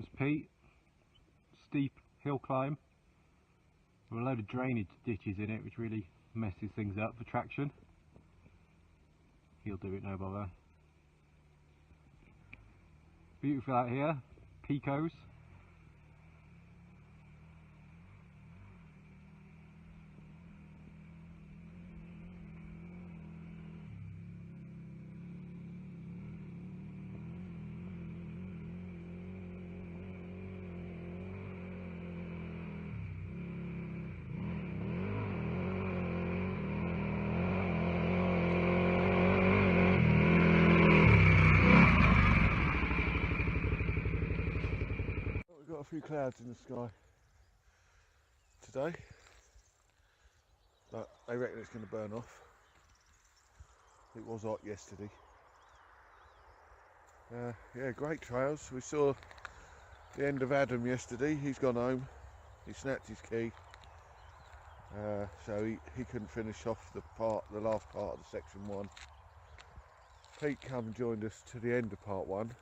comes Pete. Steep hill climb with a load of drainage ditches in it, which really messes things up for traction. He'll do it, no bother. Beautiful out here, Picos. We've got a few clouds in the sky today, but they reckon it's going to burn off. It was hot yesterday. Yeah, great trails. We saw the end of Adam yesterday. He's gone home. He snapped his key, so he couldn't finish off the last part of the section 1. Pete come and joined us to the end of part 1,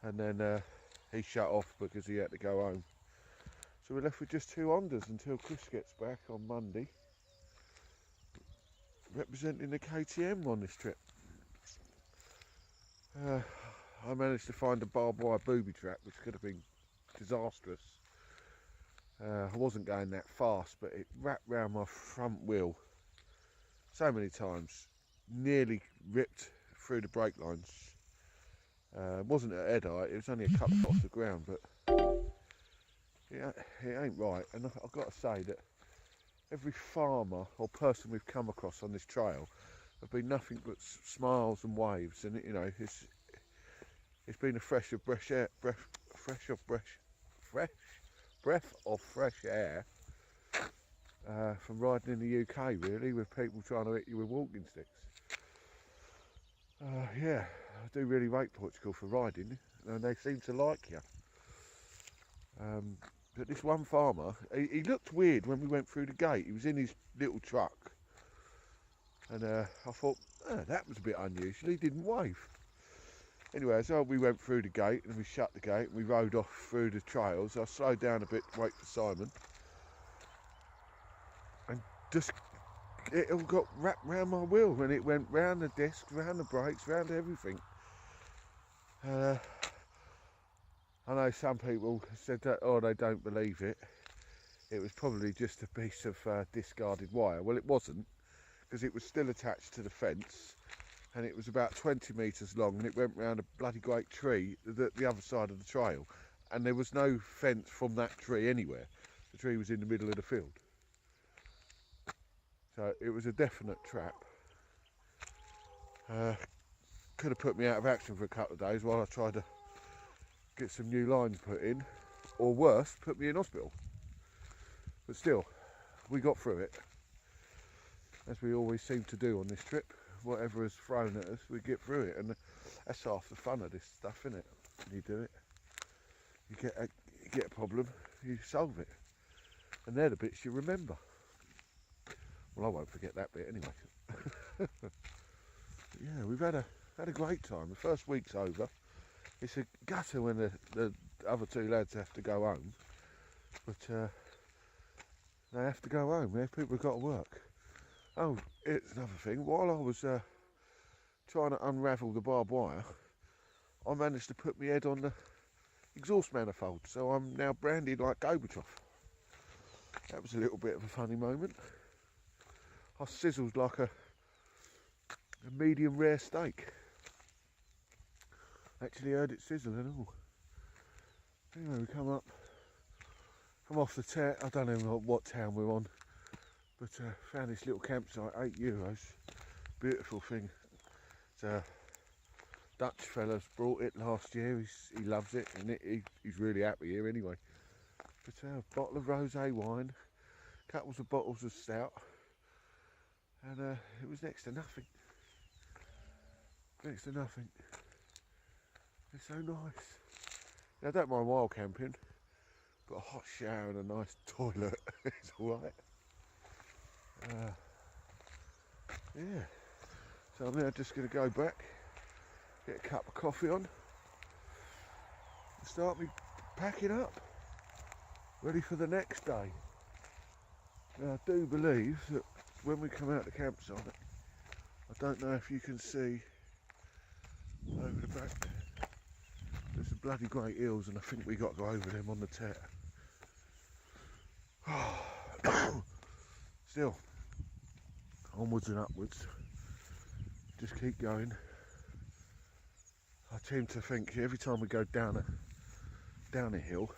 and then he shut off because he had to go home. So we're left with just 2 Hondas until Chris gets back on Monday, representing the KTM on this trip. I managed to find a barbed wire booby trap, which could have been disastrous. I wasn't going that fast, but it wrapped round my front wheel so many times, nearly ripped through the brake lines. It wasn't at head height, it was only a couple off the ground, but it ain't right. And I've got to say that every farmer or person we've come across on this trail have been nothing but smiles and waves, and it's been a breath of fresh air from riding in the UK, really, with people trying to hit you with walking sticks. Yeah, I do really rate Portugal for riding, and they seem to like you. But this one farmer, he looked weird when we went through the gate. He was in his little truck, and I thought, that was a bit unusual. He didn't wave. Anyway, so we went through the gate and we shut the gate and we rode off through the trails. I slowed down a bit to wait for Simon, and just it all got wrapped round my wheel, and it went round the disc, round the brakes, round everything. I know some people said that, oh, they don't believe it. It was probably just a piece of discarded wire. Well, it wasn't, because it was still attached to the fence, and it was about 20 metres long, and it went round a bloody great tree at the other side of the trail, and there was no fence from that tree anywhere. The tree was in the middle of the field. So it was a definite trap. Could have put me out of action for a couple of days while I tried to get some new lines put in, or worse, put me in hospital. But still, we got through it, as we always seem to do on this trip. Whatever is thrown at us, we get through it, and that's half the fun of this stuff, isn't it? You do it, you get a problem, you solve it, and they're the bits you remember. Well, I won't forget that bit anyway. Yeah, we've had a great time. The first week's over. It's a gutter when the other 2 lads have to go home, but they have to go home. People have got to work. Oh, it's another thing. While I was trying to unravel the barbed wire, I managed to put my head on the exhaust manifold, so I'm now branded like Gorbachev. That was a little bit of a funny moment. I sizzled like a medium rare steak. Actually heard it sizzle and all. Anyway, we come off the town. I don't know what town we're on, but found this little campsite, €8. Beautiful thing. It's a Dutch fella's brought it last year. He loves it, and he's really happy here anyway. But a bottle of rosé wine, couples of bottles of stout, and it was next to nothing. Next to nothing. It's so nice. Now, I don't mind wild camping, but a hot shower and a nice toilet is alright. Yeah, so I'm now just going to go back, get a cup of coffee on, start me packing up, ready for the next day. Now I do believe that when we come out the campsite, I don't know if you can see over the back, there's some bloody great eels, and I think we got to go over them on the TET. Still, onwards and upwards, just keep going. I tend to think every time we go down a hill,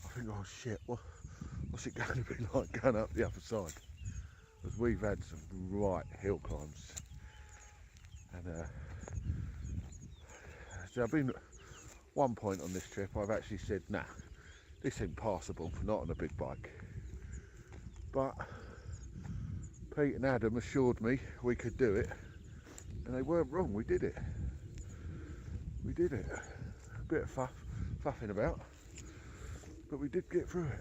I think, oh shit, what's it going to be like going up the other side? Because we've had some right hill climbs, and so I've been one point on this trip I've actually said, nah, this ain't passable, not on a big bike. But Pete and Adam assured me we could do it, and they weren't wrong. We did it. We did it. A bit of faffing about, but we did get through it.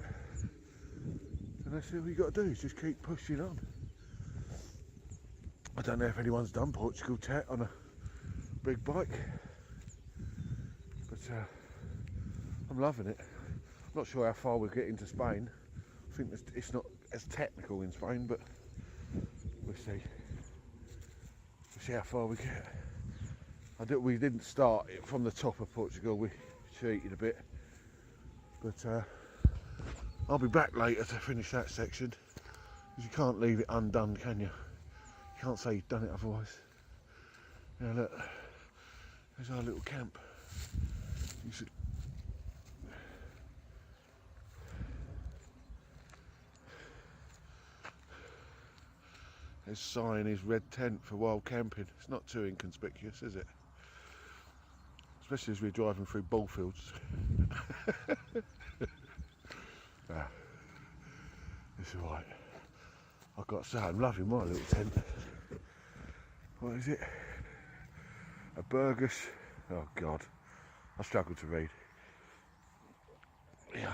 And that's all we got to do, is just keep pushing on. I don't know if anyone's done Portugal TET on a big bike, but I'm loving it. I'm not sure how far we'll get into Spain. I think it's not as technical in Spain, but we'll see. We'll see how far we get. We didn't start it from the top of Portugal, we cheated a bit. But I'll be back later to finish that section, because you can't leave it undone, can you? You can't say you've done it otherwise. Now look, there's our little camp. You should... His sign is red tent for wild camping. It's not too inconspicuous, is it? Especially as we're driving through ball fields. It's alright. I've got to say, I'm loving my little tent. What is it? A Burgess. Oh God, I struggle to read. Yeah.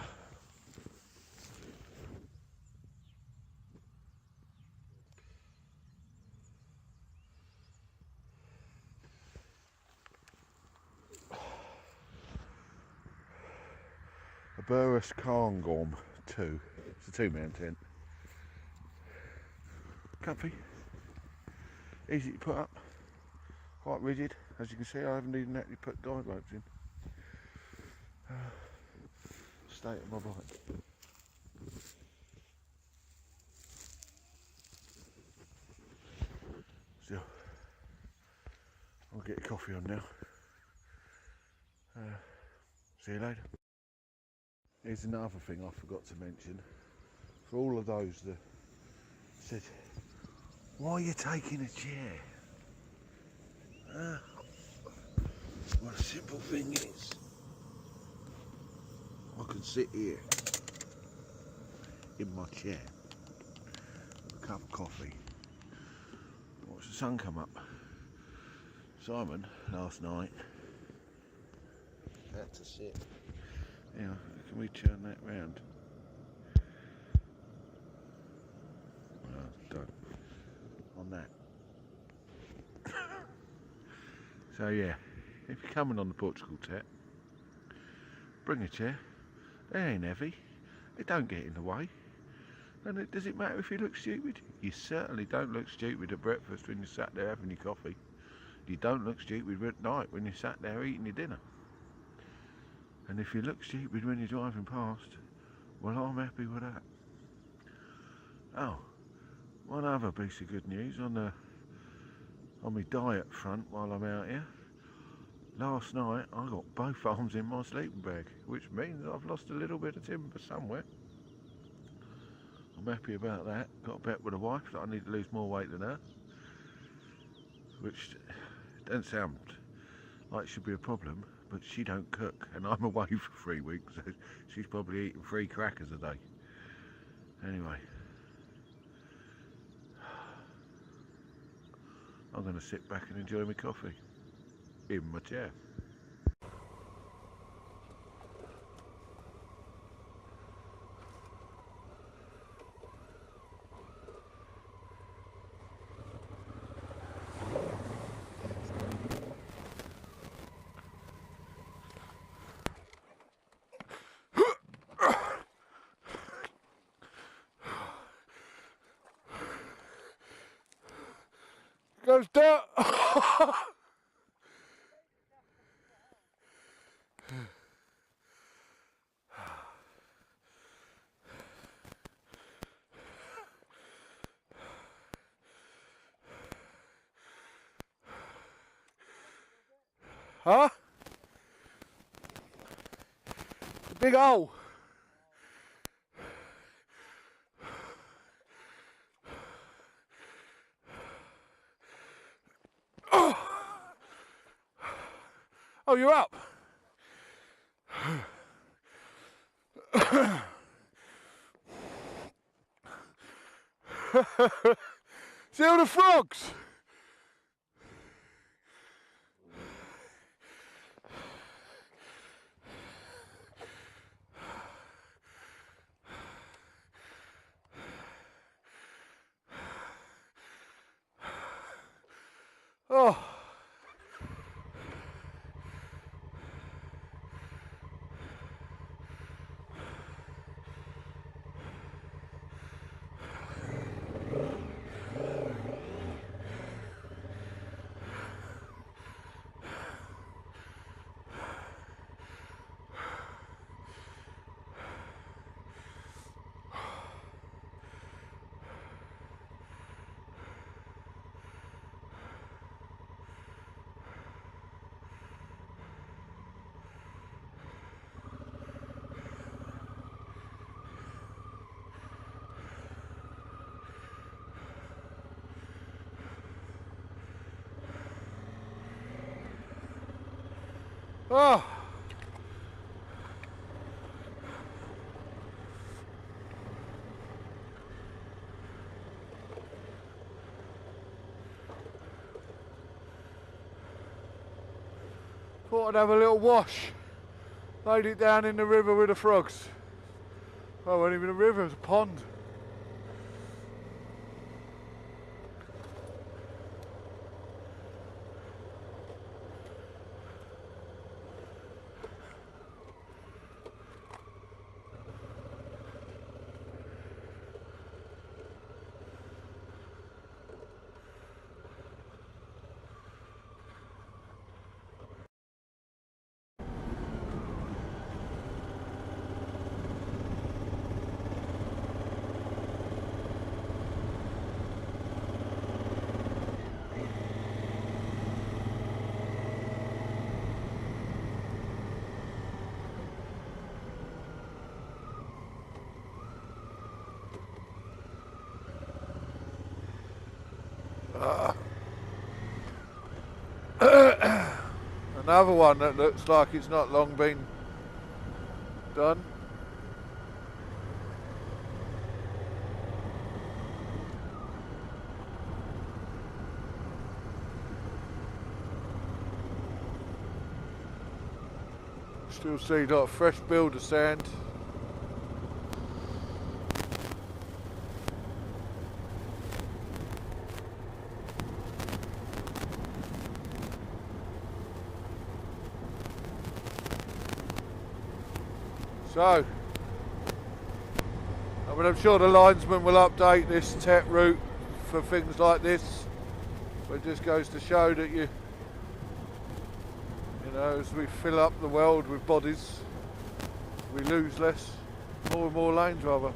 A Burgess Cairngorm 2. It's a 2-man tent. Comfy. Easy to put up. Quite rigid. As you can see, I haven't even actually put guide ropes in. State of my bike. Still, I'll get a coffee on now. See you later. Here's another thing I forgot to mention. For all of those that said, why are you taking a chair? Well, the simple thing is, I can sit here in my chair, a cup of coffee, watch the sun come up. Simon last night had to sit. Yeah, can we turn that round? Done on that. So yeah, if you're coming on the Portugal TET, bring a chair. They ain't heavy, they don't get in the way. And does it matter if you look stupid? You certainly don't look stupid at breakfast when you sat there having your coffee. You don't look stupid at night when you sat there eating your dinner. And if you look stupid when you're driving past, well, I'm happy with that. Oh, one other piece of good news on my diet front while I'm out here. Last night I got both arms in my sleeping bag, which means I've lost a little bit of timber somewhere. I'm happy about that. Got a bet with a wife that I need to lose more weight than her, which doesn't sound like it should be a problem, but she don't cook and I'm away for 3 weeks, so she's probably eating 3 crackers a day. Anyway, I'm going to sit back and enjoy my coffee in my chair. Goes dirt. Huh? It's a big hole. Oh, you're up. See all the frogs? Oh. Oh. Thought I'd have a little wash. Laid it down in the river with the frogs. Well, it wasn't even a river, it was a pond. Another one that looks like it's not long been done. Still see like a fresh build of sand. So, I'm sure the linesman will update this TET route for things like this. But it just goes to show that you know, as we fill up the world with bodies, we lose less, more and more lanes rather.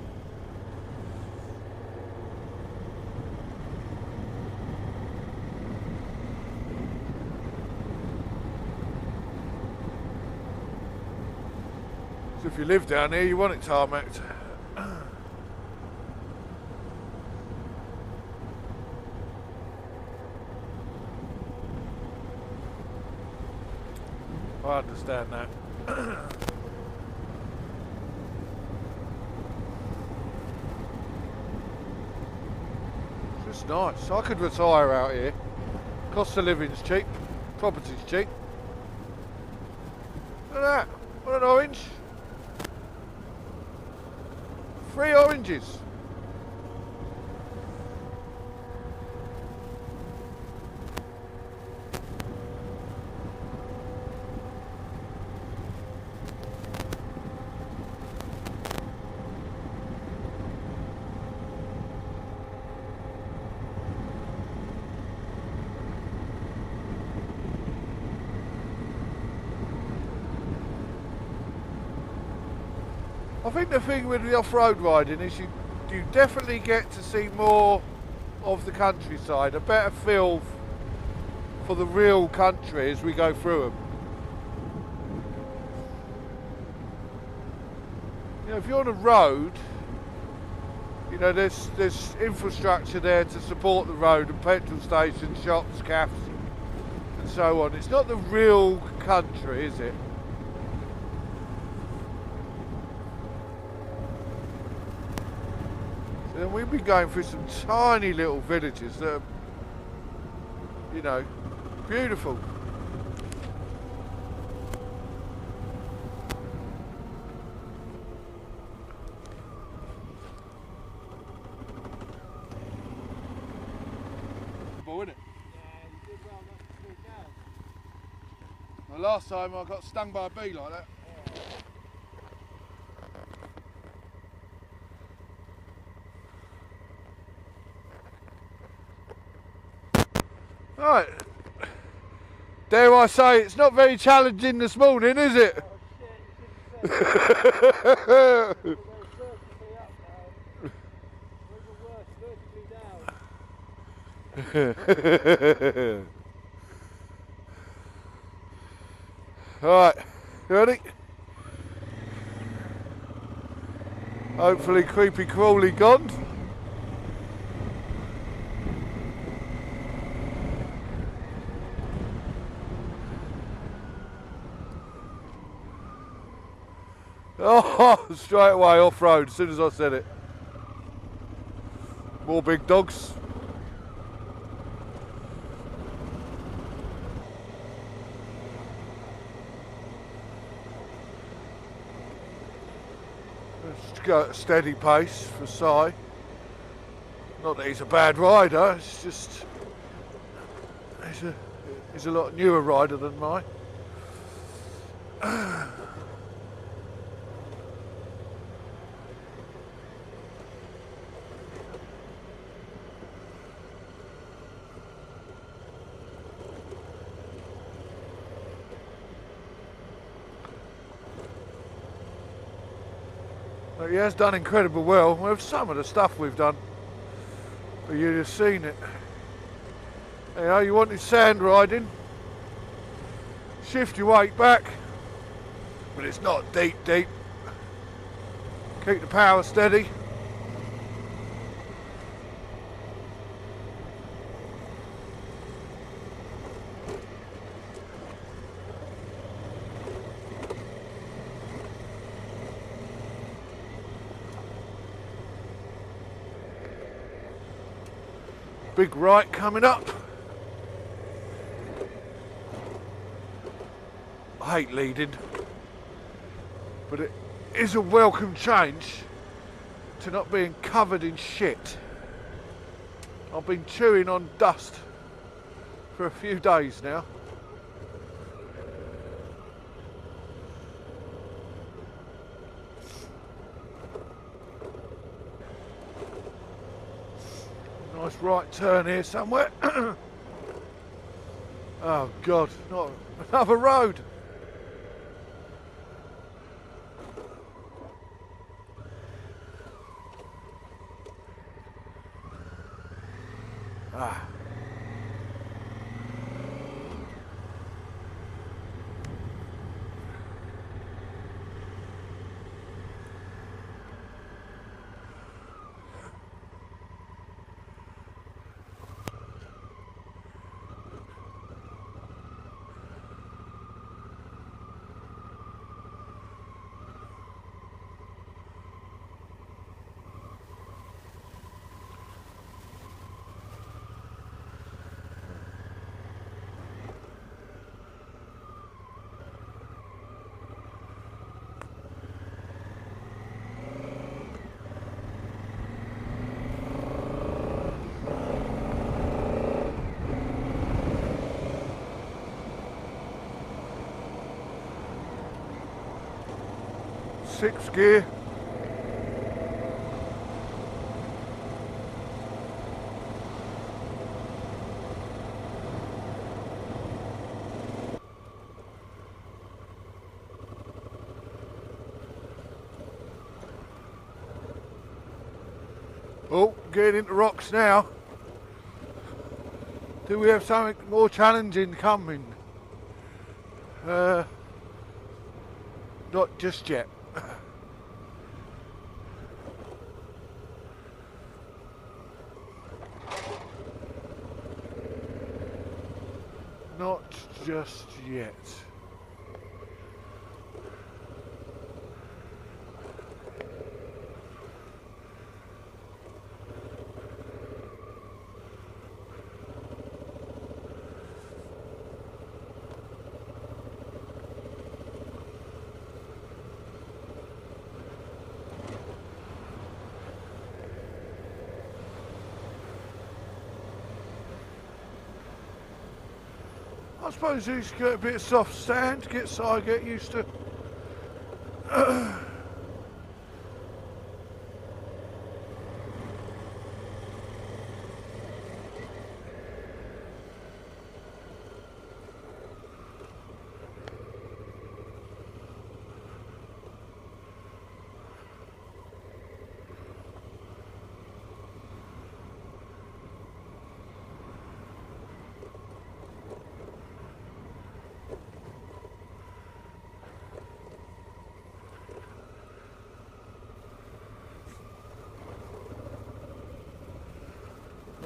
So if you live down here, you want it tarmacked. I understand that. It's just nice. I could retire out here. Cost of living's cheap, property's cheap. Look at that, what an orange. 3 oranges. think the thing with the off-road riding is you definitely get to see more of the countryside, a better feel for the real country as we go through them. You know, if you're on a road, you know, there's infrastructure there to support the road, and petrol stations, shops, cafes, and so on. It's not the real country, is it? So we've been going through some tiny little villages that are, you know, beautiful. Isn't it? Yeah, you did well not to slow down. Well, last time I got stung by a bee like that. Right. Dare I say, it's not very challenging this morning, is it? Oh shit, you shouldn't have said that. We're going vertically up now. We're even worse, vertically down. Alright, ready? Hopefully creepy crawly gone. Oh, straight away off-road as soon as I said it. More big dogs. Just go at a steady pace for Si. Not that he's a bad rider, it's just he's a lot newer rider than mine. But he has done incredibly well with some of the stuff we've done. But you'd have seen it. You know, you wanted sand riding, shift your weight back, but it's not deep. Keep the power steady. Big right coming up. I hate leading, but it is a welcome change to not being covered in shit. I've been chewing on dust for a few days now. Nice right turn here somewhere. Oh God, not another road. Ah. Sixth gear. Oh, getting into rocks now. Do we have something more challenging coming? Not just yet. Not just yet. I suppose these get a bit of soft sand, I get used to.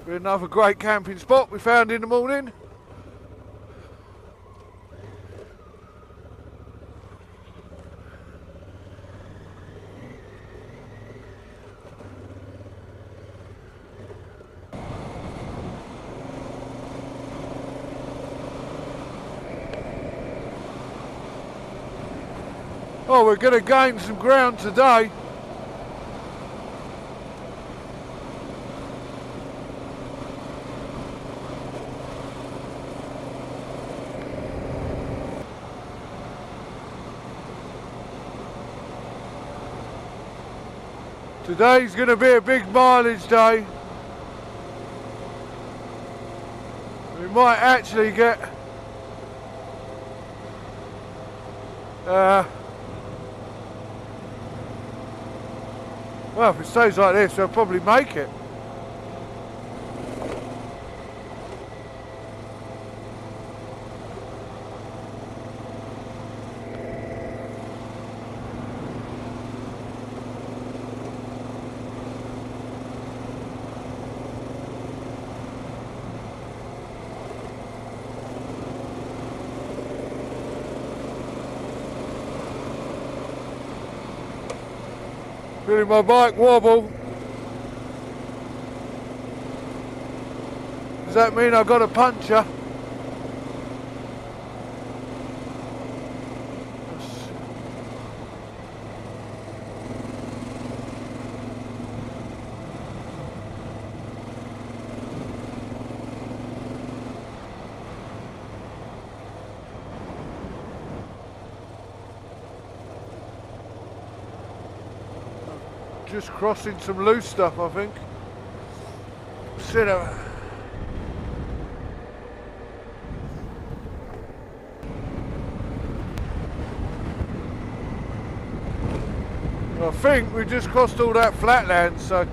Be another great camping spot we found in the morning. Oh, we're going to gain some ground today. Today's going to be a big mileage day. We might actually get well, if it stays like this, we'll probably make it. Feeling my bike wobble. Does that mean I've got a puncture? Just crossing some loose stuff, I think. Sit down. I think we just crossed all that flatland, so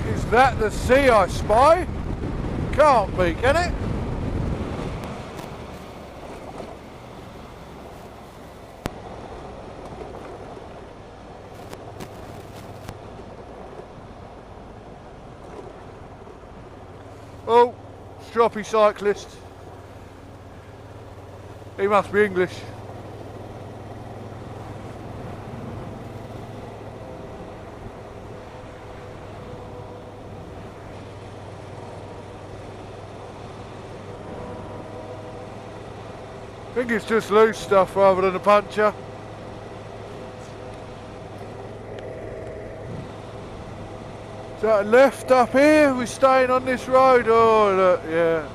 is that the sea I spy? Can't be, can it? Oh, stroppy cyclist. He must be English. I think it's just loose stuff rather than a puncture. Is that a left up here? We're staying on this road. Oh look, yeah.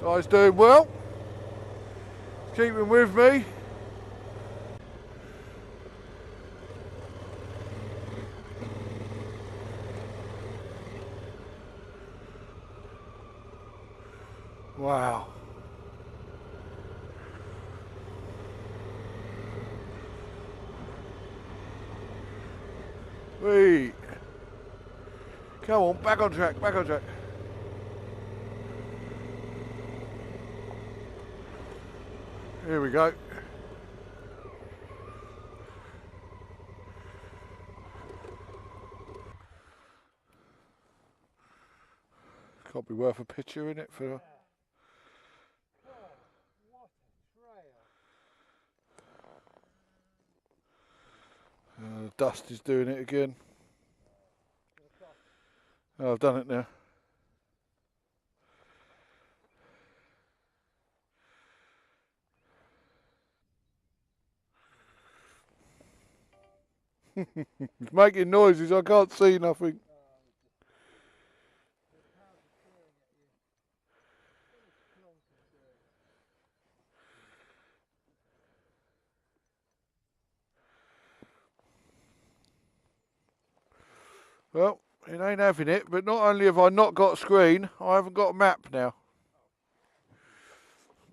So he's doing well. Keeping with me. Wow. Wait. Come on, back on track, back on track. Here we go. Can't be worth a picture in it for. Oh, what a trail. Dust is doing it again. Oh, I've done it now. It's making noises, I can't see nothing. Well, it ain't having it, but not only have I not got a screen, I haven't got a map now.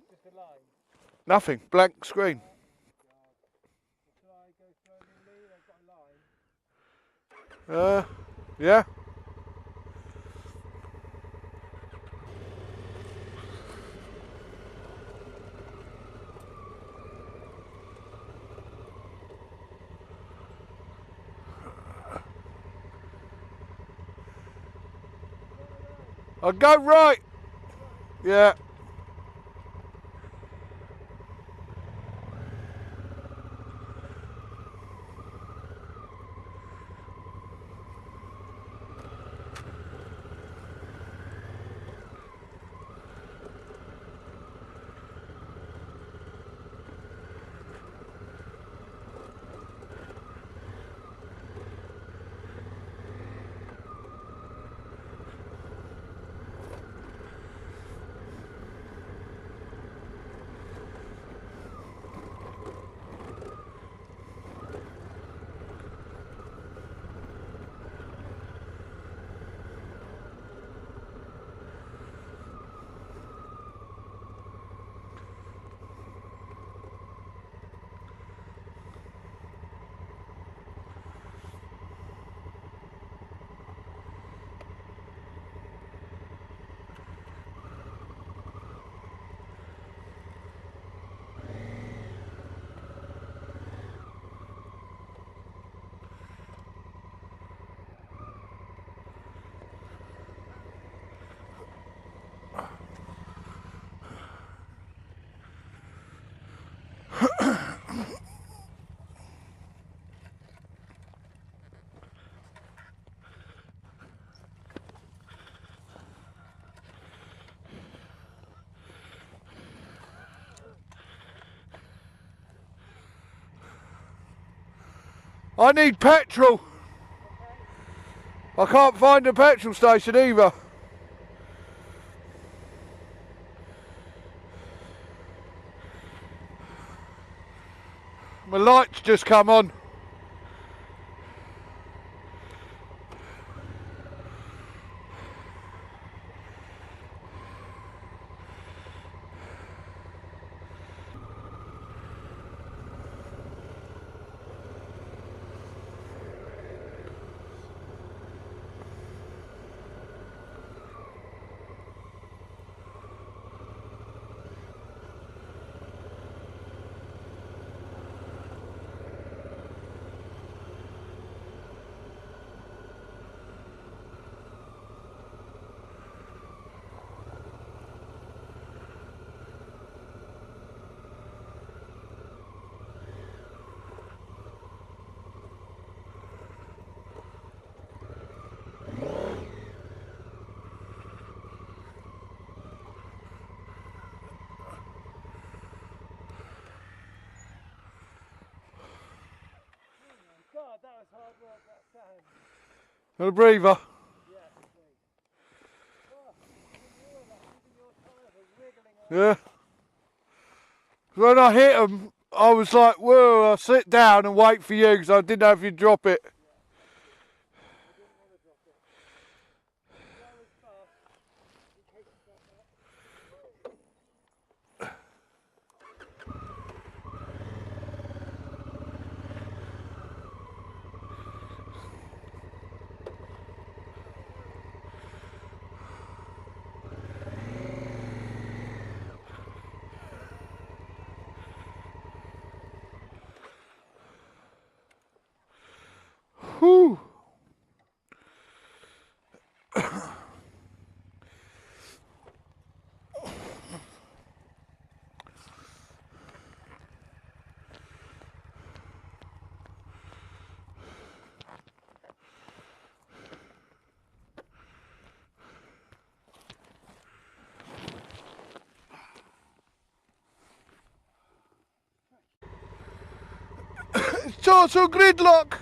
Just a line. Nothing, blank screen. Shall I go slowly and lead? I've got a line. Yeah. I'll go right. Yeah. I need petrol. I can't find a petrol station either. My lights just come on. God, that was hard work, that sand. Got a breather. Yeah, sweet. Oh, even your tyres are wiggling. Yeah. When I hit them, I was like, whoa, I'll sit down and wait for you because I didn't know if you'd drop it. Whew. It's total gridlock.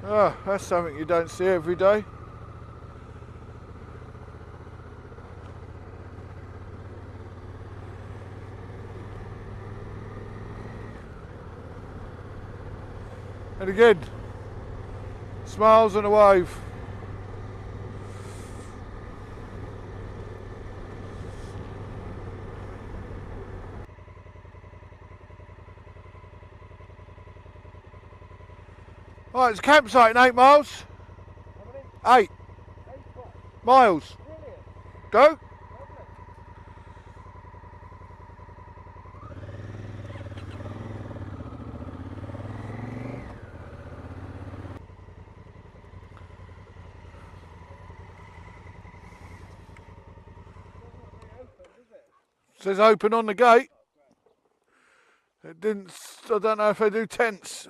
Oh, that's something you don't see every day. And again, smiles and a wave. Right, it's a campsite in 8 miles. How many? 8 miles. Brilliant. Go. Lovely. Says open on the gate. It didn't. I don't know if they do tents.